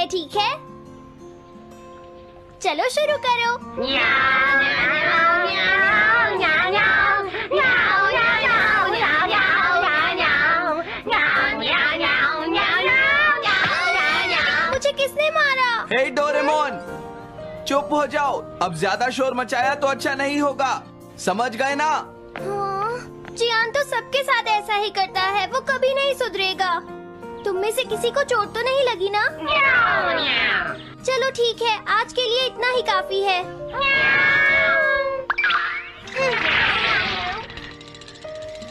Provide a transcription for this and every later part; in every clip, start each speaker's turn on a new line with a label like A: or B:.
A: है, ठीक है? चलो शुरू करो। मुझे किसने मारा?
B: हे डोरेमोन, चुप हो जाओ। अब ज्यादा शोर मचाया तो अच्छा नहीं होगा, समझ गए ना?
A: हाँ, जियान तो सबके साथ ऐसा ही करता है, वो कभी नहीं सुधरेगा। तुम में से किसी को चोट तो नहीं लगी ना? चलो ठीक है, आज के लिए इतना ही काफी है।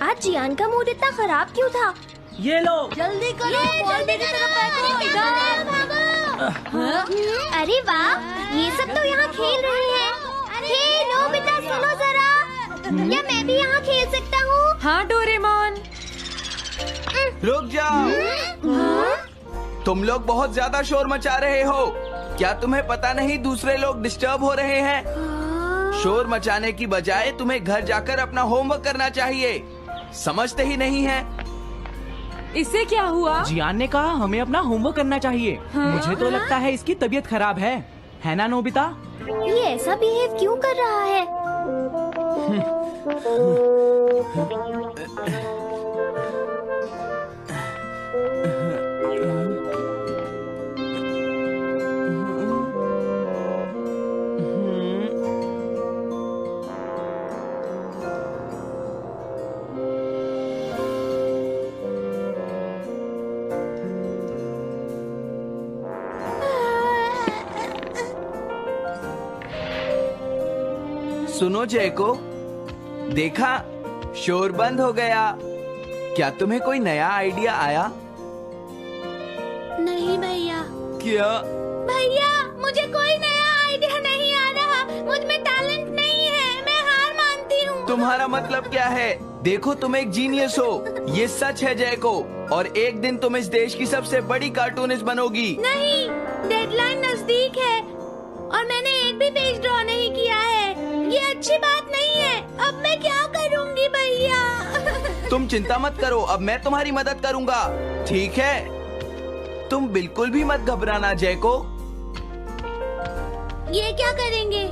A: आज जियान का मूड इतना खराब क्यों था?
C: ये लो।
A: जल्दी करो, जल्दी की तरफ अरे वाह, ये सब तो यहाँ खेल रहे हैं। हे नोबिता, सुनो जरा, क्या मैं भी यहाँ खेल सकता हूँ?
D: हाँ डोरेमोन।
B: रुक जाओ, तुम लोग बहुत ज्यादा शोर मचा रहे हो। क्या तुम्हें पता नहीं दूसरे लोग डिस्टर्ब हो रहे हैं? शोर मचाने की बजाय तुम्हें घर जाकर अपना होमवर्क करना चाहिए। समझते ही नहीं है।
D: इससे क्या हुआ?
C: जियान ने कहा हमें अपना होमवर्क करना चाहिए। मुझे तो लगता है इसकी तबीयत खराब है ना नोबिता?
A: ये ऐसा बिहेव क्यों कर रहा है?
B: सुनो जयको, देखा, शोर बंद हो गया। क्या तुम्हें कोई नया आइडिया आया?
A: नहीं भैया।
B: क्या?
A: भैया, मुझे कोई नया आइडिया नहीं आ रहा। मुझ में टैलेंट नहीं है, मैं हार मानती हूँ।
B: तुम्हारा मतलब क्या है? देखो, तुम एक जीनियस हो, ये सच है जयको। और एक दिन तुम इस देश की सबसे बड़ी कार्टूनिस्ट बनोगी।
A: नहीं, डेडलाइन नजदीक है और मैंने एक भी पेज ड्रॉ नहीं किया है। ये अच्छी बात नहीं है। अब मैं क्या करूँगी भैया?
B: तुम चिंता मत करो, अब मैं तुम्हारी मदद करूंगा, ठीक है? तुम बिल्कुल भी मत घबराना जयको।
A: ये क्या करेंगे?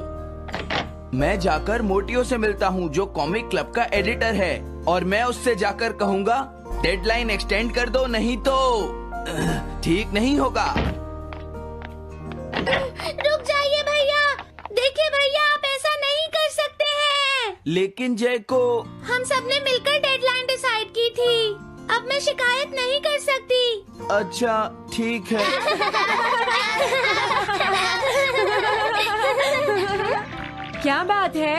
B: मैं जाकर मोटियो से मिलता हूँ, जो कॉमिक क्लब का एडिटर है, और मैं उससे जाकर कहूँगा डेडलाइन एक्सटेंड कर दो, नहीं तो ठीक नहीं होगा।
A: रुक जाइए भैया। देखिए भैया, आप ऐसा नहीं कर सकते हैं।
B: लेकिन जयको,
A: हम सबने मिलकर डेडलाइन डिसाइड की थी। अब मैं शिकायत नहीं कर सकती।
B: अच्छा ठीक है।
D: क्या बात है?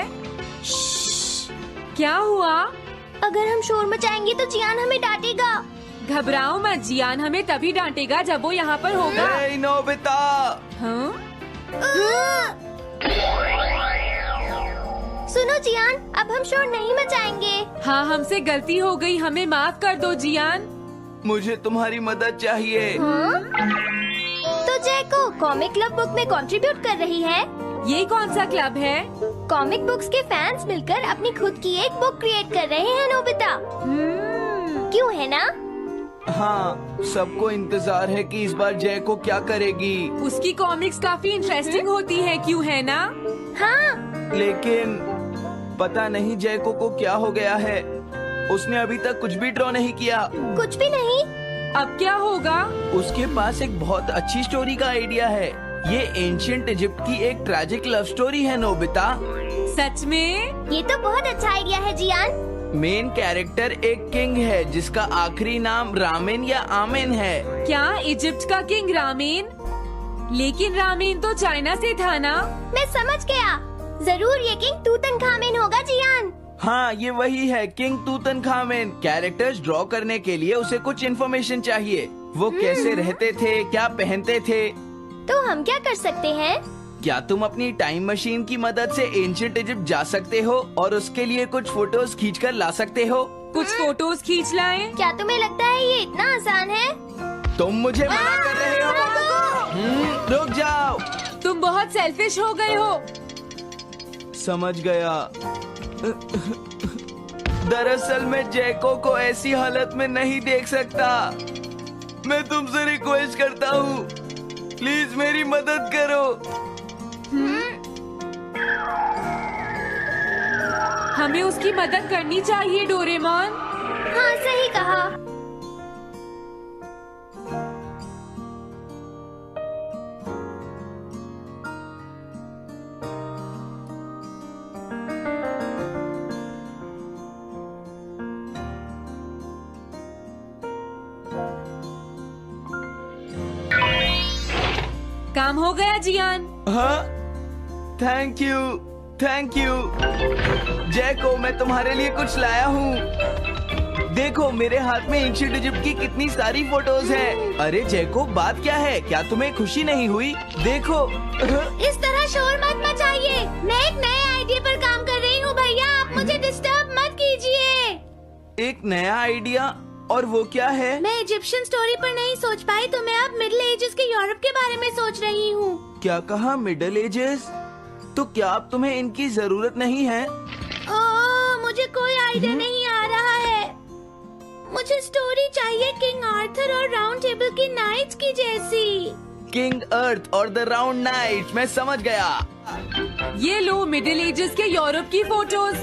D: क्या हुआ?
A: अगर हम शोर मचाएंगे तो जियान हमें डांटेगा।
D: घबराओ मत, जियान हमें तभी डांटेगा जब वो यहाँ पर होगा।
B: हे नोबिता।
D: हाँ?
A: सुनो जियान, अब हम शोर नहीं मचाएंगे।
D: हाँ, हमसे गलती हो गई, हमें माफ कर दो जियान।
B: मुझे तुम्हारी मदद चाहिए।
A: हाँ? तो जयको कॉमिक क्लब बुक में कंट्रीब्यूट कर रही है।
D: ये कौन सा क्लब है?
A: कॉमिक बुक्स के फैंस मिलकर अपनी खुद की एक बुक क्रिएट कर रहे हैं नोबिता। क्यों, है ना?
B: हाँ, सबको इंतजार है कि इस बार जयको क्या करेगी।
D: उसकी कॉमिक्स काफी इंटरेस्टिंग होती है, क्यों है ना?
A: हाँ।
B: लेकिन पता नहीं जयको को क्या हो गया है। उसने अभी तक कुछ भी ड्रॉ नहीं किया।
A: कुछ भी नहीं?
D: अब क्या होगा?
B: उसके पास एक बहुत अच्छी स्टोरी का आइडिया है। ये एंशिएंट इजिप्ट की एक ट्रैजिक लव स्टोरी है नोबिता।
D: सच में?
A: ये तो बहुत अच्छा आइडिया है जियान।
B: मेन कैरेक्टर एक किंग है जिसका आखिरी नाम रामेन या आमेन है।
D: क्या इजिप्ट का किंग रामेन? लेकिन रामेन तो चाइना से था ना?
A: मैं समझ गया, जरूर ये किंग तूतनखामेन होगा जियान।
B: हाँ, ये वही है, किंग तूतनखामेन। कैरेक्टर्स ड्रॉ करने के लिए उसे कुछ इन्फॉर्मेशन चाहिए। वो कैसे रहते थे, क्या पहनते थे।
A: तो हम क्या कर सकते हैं?
B: क्या तुम अपनी टाइम मशीन की मदद से एंशिएंट इजिप्ट जा सकते हो और उसके लिए कुछ फोटोज खींच कर ला सकते हो?
D: कुछ फोटोज खींच लाएं?
A: क्या तुम्हें लगता है ये इतना आसान है?
B: तुम मुझे मना कर रहे हो? रुक जाओ।
D: तुम बहुत सेल्फिश हो गए हो।
B: समझ गया। दरअसल मैं जैको को ऐसी हालत में नहीं देख सकता। मैं तुमसे रिक्वेस्ट करता हूँ, प्लीज मेरी मदद करो।
D: हमें उसकी मदद करनी चाहिए डोरेमोन।
A: हाँ सही कहा।
D: काम हो गया जियान।
B: हाँ, थैंक यू, थैंक यू। जैको, मैं तुम्हारे लिए कुछ लाया हूँ। देखो मेरे हाथ में एंशिएंट इजिप्ट की कितनी सारी फोटोज हैं। अरे जैको, बात क्या है? क्या तुम्हें खुशी नहीं हुई? देखो।
A: इस तरह शोर मत मचाइए। मैं एक नए आइडिया पर काम कर रही हूँ भैया, आप मुझे डिस्टर्ब मत कीजिए।
B: एक नया आइडिया? और वो क्या है?
A: मैं इजिप्शियन स्टोरी पर नहीं सोच पाई तो मैं अब मिडिल एजेस के यूरोप के बारे में सोच रही हूँ।
B: क्या कहा, मिडिल एजेस? तो क्या अब तुम्हें इनकी जरूरत नहीं है?
A: ओह, मुझे कोई आइडिया नहीं आ रहा है। मुझे स्टोरी चाहिए किंग आर्थर और राउंड टेबल की नाइट्स की जैसी।
B: किंग अर्थ और द राउंड नाइट, मैं समझ गया।
D: ये लो मिडिल एजेस के यूरोप की फोटोज।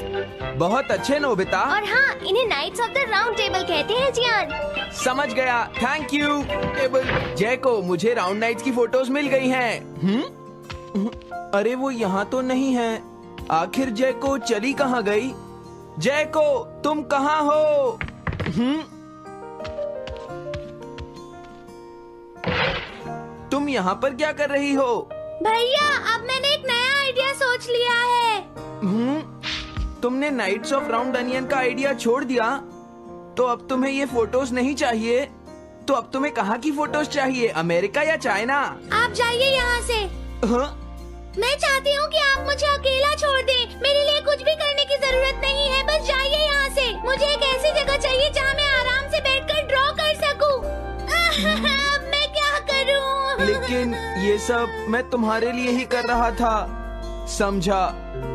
B: बहुत अच्छे नोबिता।
A: और हाँ, इन्हें knights of the round table कहते हैं जियान।
B: समझ गया, थैंक यू टेबल। जैको, मुझे राउंड नाइट्स की फोटोज मिल गई हैं। अरे वो यहाँ तो नहीं है। आखिर जैको चली कहाँ गई? जैको, तुम कहाँ हो? तुम यहाँ पर क्या कर रही हो?
A: भैया, अब मैंने एक नया आइडिया सोच लिया है।
B: तुमने नाइट्स ऑफ राउंड अनियन का आइडिया छोड़ दिया? तो अब तुम्हें ये फोटोज नहीं चाहिए? तो अब तुम्हें कहाँ की फोटोज चाहिए, अमेरिका या चाइना?
A: आप जाइए यहाँ से।
B: हाँ?
A: मैं चाहती हूँ कि आप मुझे अकेला छोड़ दें। मेरे लिए कुछ भी करने की जरूरत नहीं है, बस जाइए यहाँ से। मुझे एक ऐसी जगह चाहिए जहाँ मैं आराम से बैठकर ड्रॉ कर सकूँ। अब मैं क्या करूँ?
B: लेकिन ये सब मैं तुम्हारे लिए ही कर रहा था, समझा?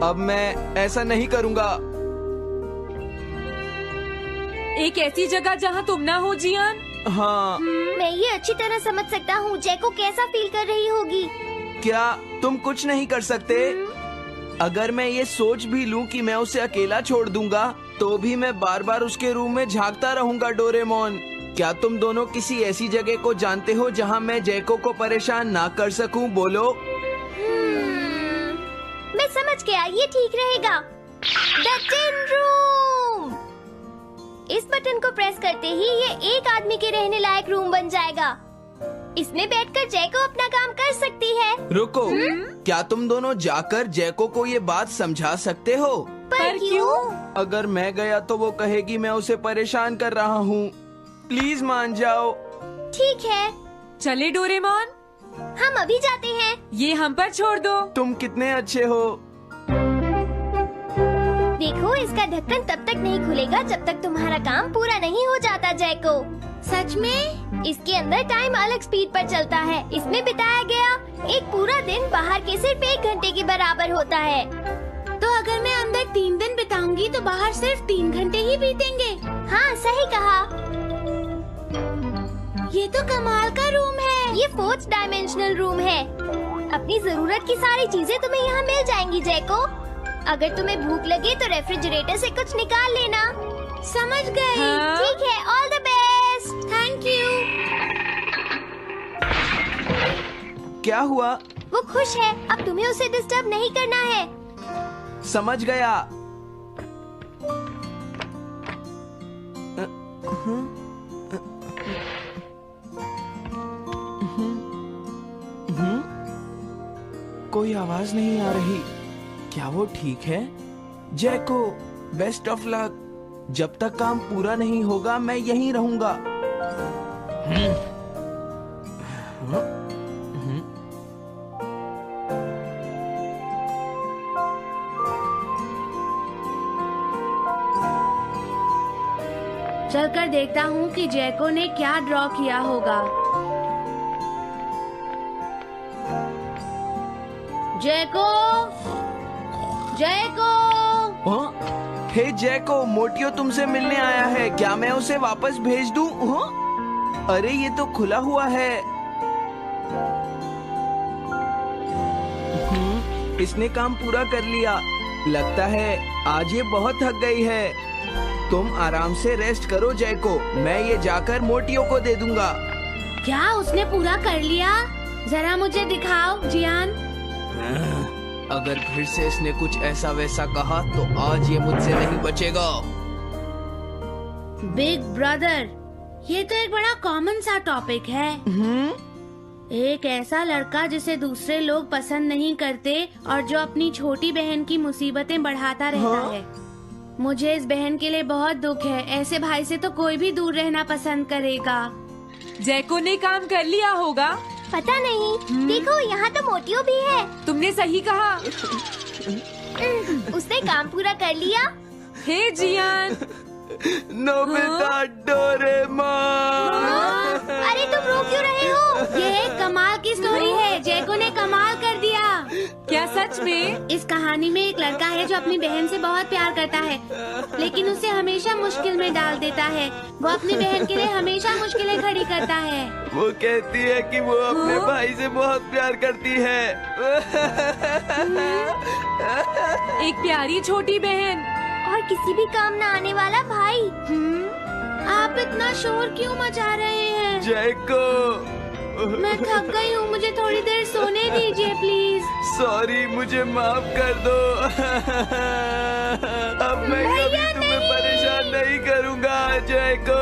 B: अब मैं ऐसा नहीं करूँगा।
D: एक ऐसी जगह जहाँ तुम ना हो जियान।
B: हाँ।
A: मैं ये अच्छी तरह समझ सकता हूँ जैको कैसा फील कर रही होगी।
B: क्या तुम कुछ नहीं कर सकते? अगर मैं ये सोच भी लूं कि मैं उसे अकेला छोड़ दूंगा, तो भी मैं बार बार उसके रूम में झांकता रहूंगा। डोरेमोन, क्या तुम दोनों किसी ऐसी जगह को जानते हो जहां मैं जैको को परेशान ना कर सकूं? बोलो।
A: मैं समझ गया, ये ठीक रहेगा। The tin room. इस बटन को प्रेस करते ही ये एक आदमी के रहने लायक रूम बन जाएगा। इसमें बैठकर जैको अपना काम कर सकती है।
B: रुको, क्या तुम दोनों जाकर जैको को ये बात समझा सकते हो?
A: पर क्यों?
B: अगर मैं गया तो वो कहेगी मैं उसे परेशान कर रहा हूँ। प्लीज मान जाओ।
A: ठीक है,
D: चले डोरेमोन,
A: हम अभी जाते हैं।
D: ये हम पर छोड़ दो।
B: तुम कितने अच्छे हो।
A: देखो, इसका ढक्कन तब तक नहीं खुलेगा जब तक तुम्हारा काम पूरा नहीं हो जाता जैको। सच में? इसके अंदर टाइम अलग स्पीड पर चलता है। इसमें बिताया गया एक पूरा दिन बाहर के सिर्फ 1 घंटे के बराबर होता है। तो अगर मैं अंदर 3 दिन बिताऊंगी तो बाहर सिर्फ 3 घंटे ही बीतेंगे। हाँ, सही कहा। ये तो कमाल का रूम है। ये 4th डायमेंशनल रूम है। अपनी जरूरत की सारी चीजें तुम्हें यहाँ मिल जाएंगी जैको। अगर तुम्हें भूख लगे तो रेफ्रिजरेटर से कुछ निकाल लेना। समझ गई।
D: हाँ?
A: ठीक है, all the best. Thank you.
B: क्या हुआ?
A: वो खुश है, अब तुम्हें उसे डिस्टर्ब नहीं करना है।
B: समझ गया। कोई आवाज नहीं आ रही। क्या वो ठीक है? जैको, बेस्ट ऑफ लक। जब तक काम पूरा नहीं होगा मैं यहीं रहूंगा।
A: चलकर देखता हूँ कि जैको ने क्या ड्रॉ किया होगा। जैको, जैको।
B: हाँ? हे जैको, मोटियो तुमसे मिलने आया है। क्या मैं उसे वापस भेज दूं? हाँ? अरे ये तो खुला हुआ है। इसने काम पूरा कर लिया। लगता है आज ये बहुत थक गई है। तुम आराम से रेस्ट करो जैको, मैं ये जाकर मोटियों को दे दूंगा।
E: क्या उसने पूरा कर लिया? जरा मुझे दिखाओ जियान।
B: अगर फिर से इसने कुछ ऐसा वैसा कहा तो आज ये मुझसे नहीं बचेगा।
E: बिग ब्रदर, ये तो एक बड़ा कॉमन सा टॉपिक है। एक ऐसा लड़का जिसे दूसरे लोग पसंद नहीं करते और जो अपनी छोटी बहन की मुसीबतें बढ़ाता रहता है। मुझे इस बहन के लिए बहुत दुख है। ऐसे भाई से तो कोई भी दूर रहना पसंद करेगा।
D: जैको ने काम कर लिया होगा।
A: पता नहीं, देखो यहाँ तो मोटियो भी है।
D: तुमने सही कहा।
A: उसने काम पूरा कर लिया।
D: हे जियान,
B: नोबिता, डोरेमोन।
A: अरे तुम रो क्यों रहे हो?
E: ये एक कमाल की स्टोरी है। जैको ने कमाल कर दिया।
D: क्या सच में?
E: इस कहानी में एक लड़का है जो अपनी बहन से बहुत प्यार करता है, लेकिन उसे हमेशा मुश्किल में डाल देता है। वो अपनी बहन के लिए हमेशा मुश्किलें खड़ी करता है।
B: वो कहती है कि वो अपने भाई से बहुत प्यार करती है।
D: एक प्यारी छोटी बहन
A: और किसी भी काम न आने वाला भाई।
E: आप इतना शोर क्यों मचा रहे हैं?
B: जैको,
E: मैं थक गई हूँ, मुझे थोड़ी देर सोने दीजिए प्लीज।
B: सॉरी, मुझे माफ कर दो। अब मैं कभी तुम्हें परेशान नहीं करूँगा जैको।